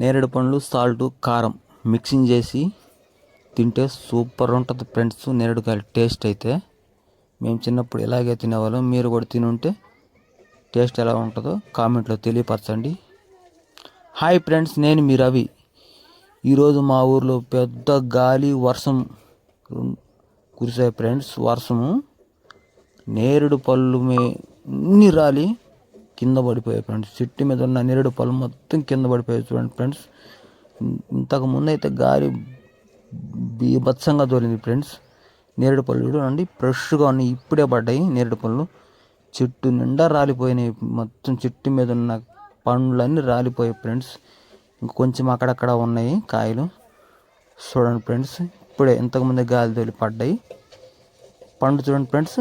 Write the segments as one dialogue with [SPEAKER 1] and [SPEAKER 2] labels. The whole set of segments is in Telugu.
[SPEAKER 1] నేరేడు పండ్లు సాల్ట్ కారం మిక్సింగ్ చేసి తింటే సూపర్ ఉంటుంది ఫ్రెండ్స్. నేరేడుకాయల టేస్ట్ అయితే మేము చిన్నప్పుడు ఇలాగే తినేవాళ్ళం. మీరు కూడా తినుంటే టేస్ట్ ఎలా ఉంటుందో కామెంట్లో తెలియపరచండి. హాయ్ ఫ్రెండ్స్, నేను మీ రవి. ఈరోజు మా ఊర్లో పెద్ద గాలి వర్షం కురిసాయి ఫ్రెండ్స్. వర్షము నేరేడు పళ్ళు అన్ని రాలి కింద పడిపోయాయి ఫ్రెండ్స్. చెట్టు మీద ఉన్న నేరేడు పళ్ళు మొత్తం కింద పడిపోయాయి చూడండి ఫ్రెండ్స్. ఇంతకు ముందు అయితే గాలి బీభత్సంగా తోలింది ఫ్రెండ్స్. నేరేడు పళ్ళు చూడండి ఫ్రెష్గా ఉన్నాయి, ఇప్పుడే పడ్డాయి నేరేడు పళ్ళు. చెట్టు నిండా రాలిపోయినాయి, మొత్తం చెట్టు మీద ఉన్న పండ్లన్నీ రాలిపోయాయి ఫ్రెండ్స్. ఇంకొంచెం అక్కడక్కడ ఉన్నాయి కాయలు చూడండి ఫ్రెండ్స్. ఇప్పుడే ఇంతకుముందే గాలి తోలి పడ్డాయి. పండు చూడండి ఫ్రెండ్స్,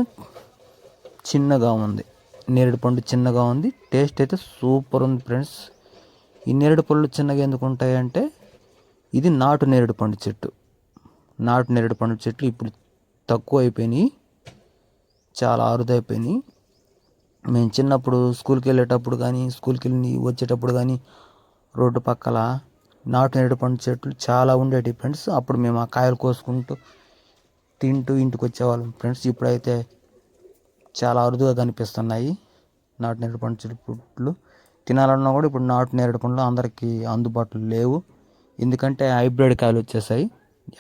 [SPEAKER 1] చిన్నగా ఉంది. నేరేడు పండు చిన్నగా ఉంది, టేస్ట్ అయితే సూపర్ ఉంది ఫ్రెండ్స్. ఈ నేరేడు పళ్ళు చిన్నగా ఎందుకు ఉంటాయి అంటే ఇది నాటు నేరేడు పండు చెట్టు. నాటు నేరేడు పండు చెట్లు ఇప్పుడు తక్కువ అయిపోయినాయి, చాలా అరుదైపోయినాయి. మేము చిన్నప్పుడు స్కూల్కి వెళ్ళేటప్పుడు కానీ స్కూల్కి వెళ్ళి వచ్చేటప్పుడు కానీ రోడ్డు పక్కల నాటు నేరేడు పండు చెట్లు చాలా ఉండేవి ఫ్రెండ్స్. అప్పుడు మేము ఆ కాయలు కోసుకుంటూ తింటూ ఇంటికి వచ్చేవాళ్ళం ఫ్రెండ్స్. ఇప్పుడైతే చాలా అరుదుగా కనిపిస్తున్నాయి నాటు నేరేడు పండు చెట్లు. తినాలన్నా కూడా ఇప్పుడు నాటు నేరేడు పండ్లు అందరికీ అందుబాటులో లేవు, ఎందుకంటే హైబ్రిడ్ కాయలు వచ్చేసాయి.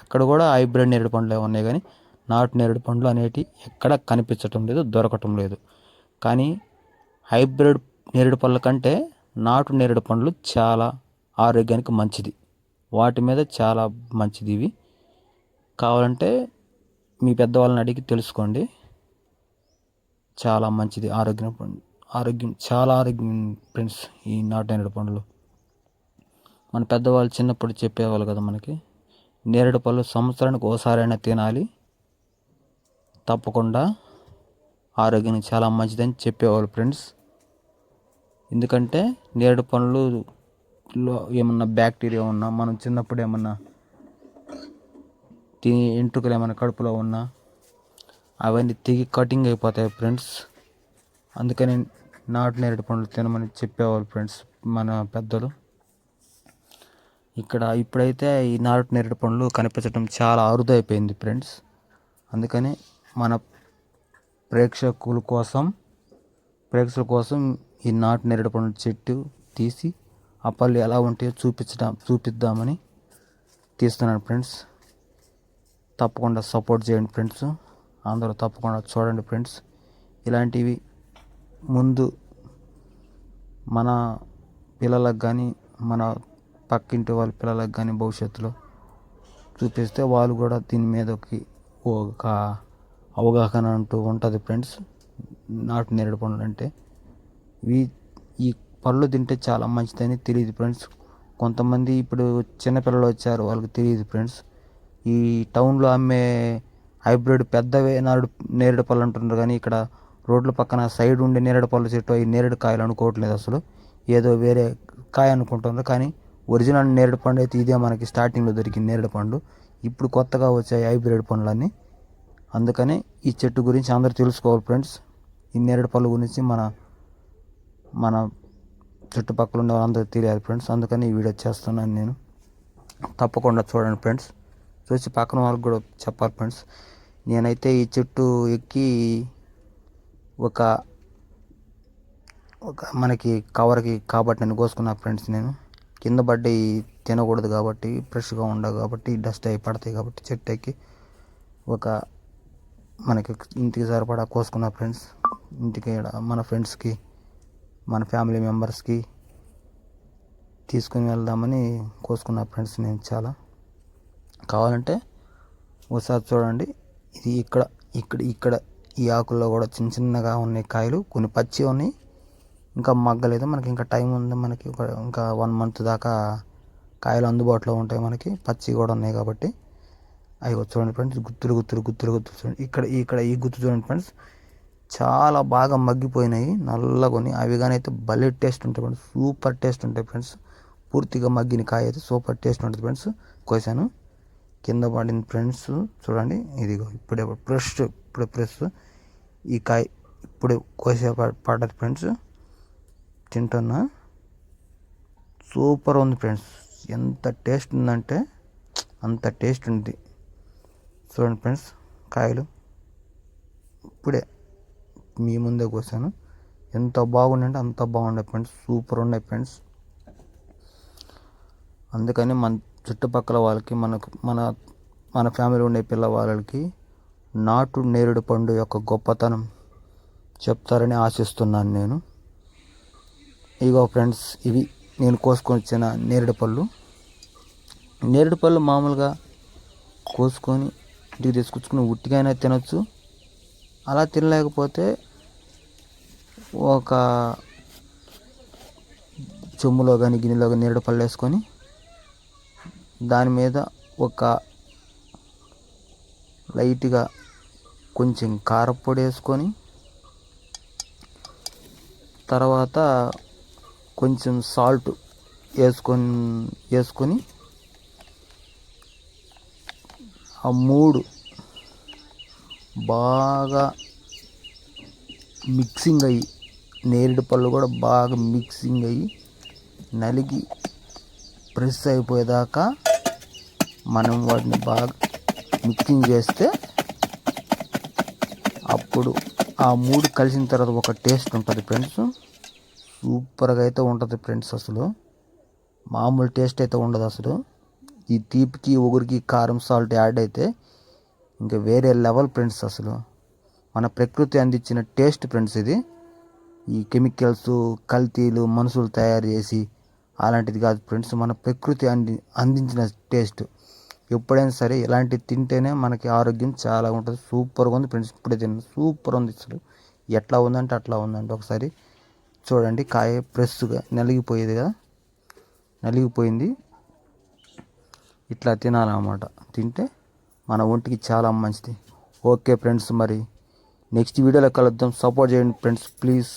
[SPEAKER 1] ఎక్కడ కూడా హైబ్రిడ్ నేరేడు పండ్లు ఉన్నాయి, కానీ నాటు నేరేడు పండ్లు అనేటివి ఎక్కడ కనిపించటం లేదు, దొరకటం లేదు. కానీ హైబ్రిడ్ నేరేడు పళ్ళ కంటే నాటు నేరేడు పండ్లు చాలా ఆరోగ్యానికి మంచిది. వాటి మీద చాలా మంచిది ఇవి. కావాలంటే మీ పెద్దవాళ్ళని అడిగి తెలుసుకోండి. చాలా మంచిది ఆరోగ్యం చాలా ఆరోగ్యం ఫ్రెండ్స్ ఈ నాటు నేరేడు పండ్లు. మన పెద్దవాళ్ళు చిన్నప్పుడు చెప్పేవాళ్ళు కదా మనకి, నేరేడు పళ్ళు సంవత్సరానికి ఓసారైనా తినాలి, తప్పకుండా ఆరోగ్యానికి చాలా మంచిదని చెప్పేవాళ్ళు ఫ్రెండ్స్. ఎందుకంటే నేరేడు పండ్లులో ఏమన్నా బ్యాక్టీరియా ఉన్నా, మనం చిన్నప్పుడు ఏమన్నా తిని ఎంట్రుకలు ఏమైనా కడుపులో ఉన్నా అవన్నీ తెగి కటింగ్ అయిపోతాయి ఫ్రెండ్స్. అందుకని నాటు నేరేడు పండ్లు తినమని చెప్పేవాళ్ళు ఫ్రెండ్స్ మన పెద్దలు. ఇప్పుడైతే ఈ నాటు నేరేడు పండ్లు కనిపించడం చాలా అరుదైపోయింది ఫ్రెండ్స్. అందుకని మన ప్రేక్షకుల కోసం ఈ నాటు నేరేడు పండ్ల చెట్టు తీసి ఆ పళ్ళు ఎలా ఉంటాయో చూపిద్దామని తీస్తున్నాను ఫ్రెండ్స్. తప్పకుండా సపోర్ట్ చేయండి ఫ్రెండ్స్, అందరూ తప్పకుండా చూడండి ఫ్రెండ్స్. ఇలాంటివి ముందు మన పిల్లలకు కానీ మన పక్కింటి వాళ్ళ పిల్లలకు కానీ భవిష్యత్తులో చూపిస్తే వాళ్ళు కూడా దీని మీదకి ఒక అవగాహన అంటూ ఉంటుంది ఫ్రెండ్స్. నాటు నేరేడు పండ్లు అంటే ఈ పళ్ళు తింటే చాలా మంచిదని తెలియదు ఫ్రెండ్స్. కొంతమంది ఇప్పుడు చిన్నపిల్లలు వచ్చారు, వాళ్ళకి తెలియదు ఫ్రెండ్స్. ఈ టౌన్లో అమ్మే హైబ్రిడ్ పెద్దవే నేరేడు పళ్ళు అంటున్నారు, కానీ ఇక్కడ రోడ్ల పక్కన సైడ్ ఉండే నేరేడు పళ్ళ చెట్టు అవి నేరేడు కాయలు అనుకోవట్లేదు, అసలు ఏదో వేరే కాయ అనుకుంటున్నారు. కానీ ఒరిజినల్ నేరేడు పండు అయితే ఇదే మనకి స్టార్టింగ్లో దొరికింది నేరేడు పండు. ఇప్పుడు కొత్తగా వచ్చాయి హైబ్రిడ్ పండ్లన్నీ. అందుకని ఈ చెట్టు గురించి అందరూ తెలుసుకోవాలి ఫ్రెండ్స్. ఈ నేరేడు పళ్ళు గురించి మన చుట్టుపక్కల ఉండే వాళ్ళందరూ తెలియాలి ఫ్రెండ్స్. అందుకని ఈ వీడియో చేస్తున్నాను నేను. తప్పకుండా చూడండి ఫ్రెండ్స్, చూసి పక్కన వాళ్ళకి కూడా చెప్పాలి ఫ్రెండ్స్. నేనైతే ఈ చెట్టు ఎక్కి ఒక మనకి కవర్కి కాబట్టి నేను కోసుకున్నా ఫ్రెండ్స్. నేను కింద పడ్డి తినకూడదు కాబట్టి, ఫ్రెష్గా ఉండవు కాబట్టి, డస్ట్ అయి పడతాయి కాబట్టి చెట్టు ఎక్కి మనకి ఇంటికి సరిపడా కోసుకున్నా ఫ్రెండ్స్. ఇంటికి మన ఫ్రెండ్స్కి మన ఫ్యామిలీ మెంబర్స్కి తీసుకుని వెళ్దామని కోసుకున్నా ఫ్రెండ్స్. నేను చాలా కావాలంటే ఒకసారి చూడండి. ఇది ఇక్కడ ఈ ఆకుల్లో కూడా చిన్నగా ఉన్నాయి కాయలు, కొన్ని పచ్చి ఉన్నాయి, ఇంకా మగ్గలేదు. మనకి ఇంకా టైం ఉంది, మనకి ఇంకా 1 month దాకా కాయలు అందుబాటులో ఉంటాయి మనకి. పచ్చి కూడా ఉన్నాయి కాబట్టి అవి చూడండి ఫ్రెండ్స్. గుత్తులు చూడండి. ఇక్కడ ఈ గుత్తు చూడండి ఫ్రెండ్స్, చాలా బాగా మగ్గిపోయినాయి, నల్లగా ఉన్నాయి. అవి కానీ అయితే భలే టేస్ట్ ఉంటాయి ఫ్రెండ్స్, సూపర్ టేస్ట్ ఉంటాయి ఫ్రెండ్స్. పూర్తిగా మగ్గిన కాయ అయితే సూపర్ టేస్ట్ ఉంటుంది ఫ్రెండ్స్. కోసాను, కింద పడింది ఫ్రెండ్స్ చూడండి. ఇదిగో ఇప్పుడే ఫ్రెష్ ఈ కాయ ఇప్పుడే కోసే పడ్డది ఫ్రెండ్స్. తింటున్నా, సూపర్ ఉంది ఫ్రెండ్స్, ఎంత టేస్ట్ ఉందంటే అంత టేస్ట్ ఉంది. చూడండి ఫ్రెండ్స్, కాయలు ఇప్పుడే మీ ముందే కోసాను. ఎంత బాగుండే అంత బాగుండే ఫ్రెండ్స్, సూపర్ ఉన్నాయి ఫ్రెండ్స్. అందుకని మన చుట్టుపక్కల వాళ్ళకి మన ఫ్యామిలీ ఉండే పిల్లవాళ్ళకి నాటు నేరేడు పండు యొక్క గొప్పతనం చెప్తారని ఆశిస్తున్నాను నేను. ఇగో ఫ్రెండ్స్, ఇవి నేను కోసుకొని వచ్చిన నేరేడు పళ్ళు. నేరేడు పళ్ళు మామూలుగా కోసుకొని ఇంటికి తీసుకొచ్చుకుని ఉట్టిగానే తినొచ్చు. అలా తినలేకపోతే ఒక చెమ్ములో కానీ గిన్నెలో కానీ నేరేడు పళ్ళు వేసుకొని దాని మీద ఒక లైట్గా కొంచెం కారపొడి వేసుకొని, తర్వాత కొంచెం సాల్ట్ వేసుకొని ఆ మూడు బాగా మిక్సింగ్ అయ్యి, నేరేడు పళ్ళు కూడా బాగా మిక్సింగ్ అయ్యి నలిగి ప్రెస్ అయిపోయేదాకా మనం వాటిని బాగా మిక్సింగ్ చేస్తే అప్పుడు ఆ మూడు కలిసిన తర్వాత ఒక టేస్ట్ ఉంటుంది ఫ్రెండ్స్. సూపర్గా అయితే ఉంటుంది ఫ్రెండ్స్. అసలు మామూలు టేస్ట్ అయితే ఉండదు అసలు. ఈ తీపికి ఒగురికి కారం సాల్ట్ యాడ్ అయితే ఇంకా వేరే లెవెల్ ఫ్రెండ్స్. అసలు మన ప్రకృతి అందించిన టేస్ట్ ఫ్రెండ్స్ ఇది. ఈ కెమికల్స్, కల్తీలు మనుషులు తయారు చేసి అలాంటిది కాదు ఫ్రెండ్స్. మన ప్రకృతి అందించిన టేస్ట్. ఎప్పుడైనా సరే ఇలాంటివి తింటేనే మనకి ఆరోగ్యం చాలా ఉంటుంది. సూపర్గా ఉంది ఫ్రెండ్స్. ఇప్పుడే తిన్నాను, సూపర్ ఉంది అసలు. ఎట్లా ఉందంటే అట్లా ఉందండి. ఒకసారి చూడండి, కాయ ఫ్రెష్గా నలిగిపోయేది కదా, నలిగిపోయింది. ఇట్లా తినాలన్నమాట. తింటే మన ఒంటికి చాలా మంచిది. ఓకే ఫ్రెండ్స్, మరి నెక్స్ట్ వీడియోలో కలుద్దాం. సపోర్ట్ చేయండి ఫ్రెండ్స్ ప్లీజ్.